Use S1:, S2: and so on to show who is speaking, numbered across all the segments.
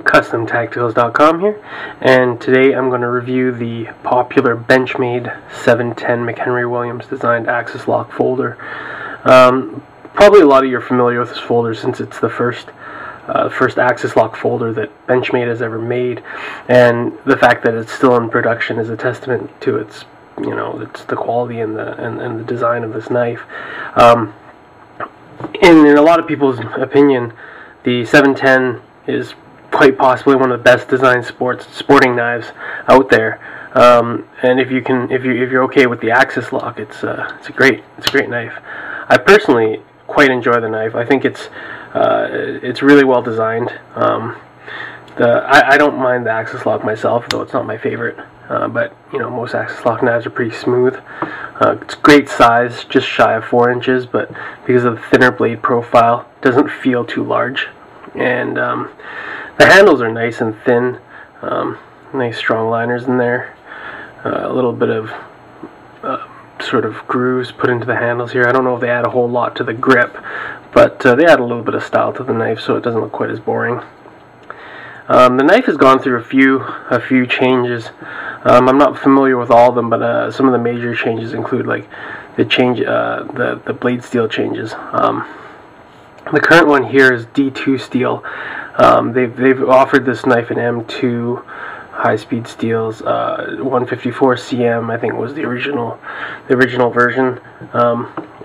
S1: CustomTacticals.com here, and today I'm going to review the popular Benchmade 710 McHenry Williams designed axis lock folder. Probably a lot of you are familiar with this folder since it's the first axis lock folder that Benchmade has ever made, and the fact that it's still in production is a testament to its the quality and the design of this knife. In a lot of people's opinion, the 710 is quite possibly one of the best designed sporting knives out there. And if you're okay with the axis lock, it's a great knife. I personally quite enjoy the knife. I think it's really well designed. I don't mind the axis lock myself, though it's not my favorite. But most axis lock knives are pretty smooth. It's great size, just shy of 4 inches, but because of the thinner blade profile, it doesn't feel too large. And the handles are nice and thin, nice strong liners in there. A little bit of sort of grooves put into the handles here. I don't know if they add a whole lot to the grip, but they add a little bit of style to the knife so it doesn't look quite as boring. The knife has gone through a few changes. I'm not familiar with all of them, but some of the major changes include like the blade steel changes. The current one here is D2 steel. They've offered this knife in M2 high-speed steels. 154 cm I think was the original version,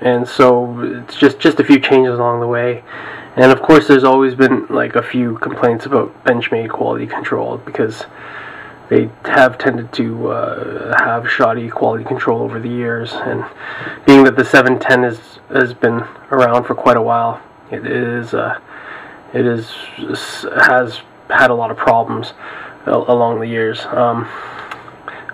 S1: and so it's just a few changes along the way. And of course, there's always been like a few complaints about Benchmade quality control because they have tended to have shoddy quality control over the years. And being that the 710 has been around for quite a while, it has had a lot of problems along the years.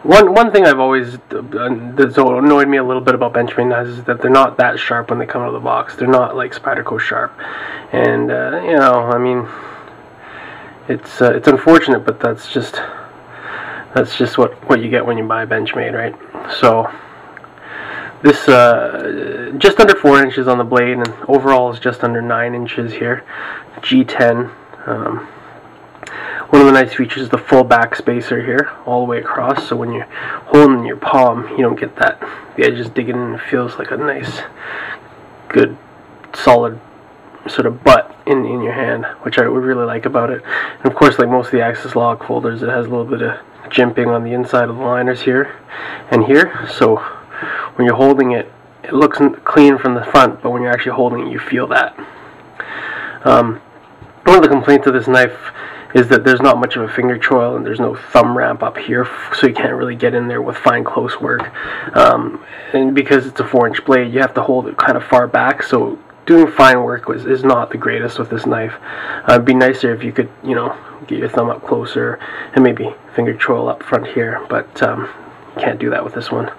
S1: One thing I've always that's annoyed me a little bit about Benchmade knives is that they're not that sharp when they come out of the box. They're not like Spyderco sharp, and I mean, it's unfortunate, but that's just what you get when you buy Benchmade, right? So this just under 4 inches on the blade, and overall is just under 9 inches here. G10. One of the nice features is the full back spacer here, all the way across, so when you're holding in your palm, you don't get the edges digging in. It feels like a nice, good, solid sort of butt in your hand, which I would really like about it. And of course, like most of the axis lock folders, it has a little bit of jimping on the inside of the liners here and here, so when you're holding it, it looks clean from the front, but when you're actually holding it, you feel that. One of the complaints of this knife is that there's not much of a finger choil and there's no thumb ramp up here, so you can't really get in there with fine close work. And because it's a 4-inch blade, you have to hold it kind of far back, so doing fine work is not the greatest with this knife. It'd be nicer if you could, get your thumb up closer and maybe finger choil up front here, but can't do that with this one.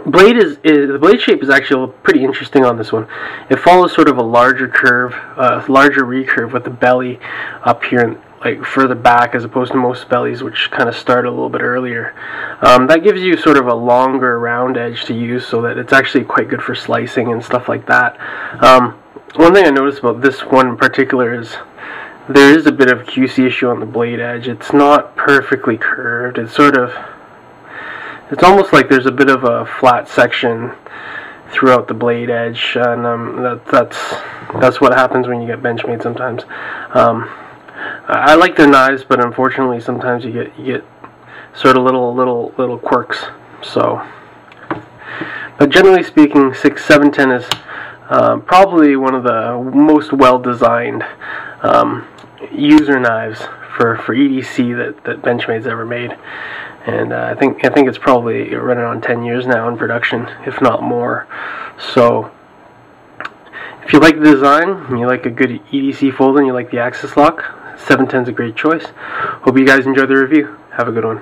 S1: The blade shape is actually pretty interesting on this one. It follows sort of a larger curve, larger recurve with the belly up here and like further back as opposed to most bellies, which kind of start a little bit earlier. That gives you sort of a longer round edge to use, so that it's actually quite good for slicing and stuff like that. One thing I noticed about this one in particular is there is a bit of a QC issue on the blade edge. It's not perfectly curved. It's almost like there's a bit of a flat section throughout the blade edge, and that's what happens when you get Benchmade sometimes. I like their knives, but unfortunately sometimes you get sort of little quirks. So, but generally speaking, 710 is probably one of the most well-designed user knives for EDC that Benchmade's ever made. And I think it's probably running on 10 years now in production, if not more. So if you like the design, and you like a good EDC folder, and you like the axis lock, 710 is a great choice. Hope you guys enjoy the review. Have a good one.